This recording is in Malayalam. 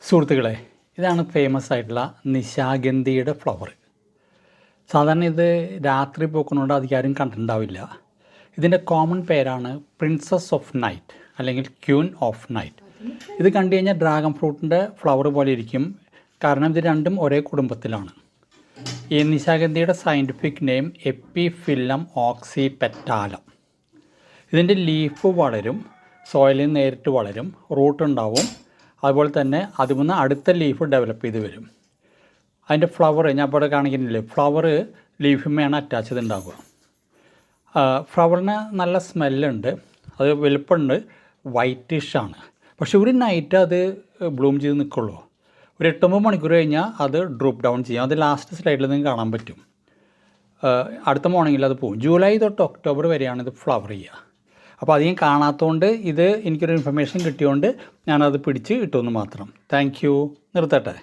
സുഹൃത്തുക്കളെ, ഇതാണ് ഫേമസ് ആയിട്ടുള്ള നിശാഗന്ധിയുടെ ഫ്ലവർ. സാധാരണ ഇത് രാത്രി പൂക്കുന്നതുകൊണ്ട് അധികം ആരും കണ്ടിട്ടുണ്ടാവില്ല. ഇതിൻ്റെ കോമൺ പേരാണ് പ്രിൻസസ് ഓഫ് നൈറ്റ് അല്ലെങ്കിൽ ക്യൂൻ ഓഫ് നൈറ്റ്. ഇത് കണ്ടു കഴിഞ്ഞാൽ ഡ്രാഗൺ ഫ്രൂട്ടിൻ്റെ ഫ്ലവർ പോലെ ഇരിക്കും. കാരണം ഇത് രണ്ടും ഒരേ കുടുംബത്തിലാണ്. ഈ നിശാഗന്ധിയുടെ സയൻറ്റിഫിക് നെയിം എപ്പിഫില്ലം ഓക്സിപെറ്റാലം. ഇതിൻ്റെ ലീഫ് വളരും, സോയിലിൽ നേരിട്ട് വളരും, റൂട്ട് ഉണ്ടാവും. അതുപോലെ തന്നെ അതിൽ അടുത്ത ലീഫ് ഡെവലപ്പ് ചെയ്ത് വരും. അതിൻ്റെ ഫ്ലവർ ഞാൻ ഇപ്പോൾ ഇവിടെ കാണിക്കുന്നില്ലേ, ഫ്ലവർ ലീഫുമ്മയാണ് അറ്റാച്ച് ചെയ്തുണ്ടാവുക. ഫ്ലവറിന് നല്ല സ്മെല്ലുണ്ട്, അത് വലുപ്പമുണ്ട്, വൈറ്റിഷാണ്. പക്ഷെ ഒരു നൈറ്റ് അത് ബ്ലൂം ചെയ്ത് നിൽക്കുള്ളൂ. ഒരു 8-9 മണിക്കൂർ കഴിഞ്ഞാൽ അത് ഡ്രോപ്പ് ഡൗൺ ചെയ്യും. അത് ലാസ്റ്റ് സ്ലൈഡിൽ നിങ്ങൾക്ക് കാണാൻ പറ്റും. അടുത്ത മോർണിംഗിൽ അത് പോകും. ജൂലൈ തൊട്ട് ഒക്ടോബർ വരെയാണ് ഇത് ഫ്ലവർ ചെയ്യുക. അപ്പോൾ അധികം കാണാത്തതുകൊണ്ട് ഇത് എനിക്കൊരു ഇൻഫർമേഷൻ കിട്ടിയതുകൊണ്ട് ഞാനത് പിടിച്ച് ഇട്ടുമെന്ന് മാത്രം. Thank you. നിർത്തട്ടെ.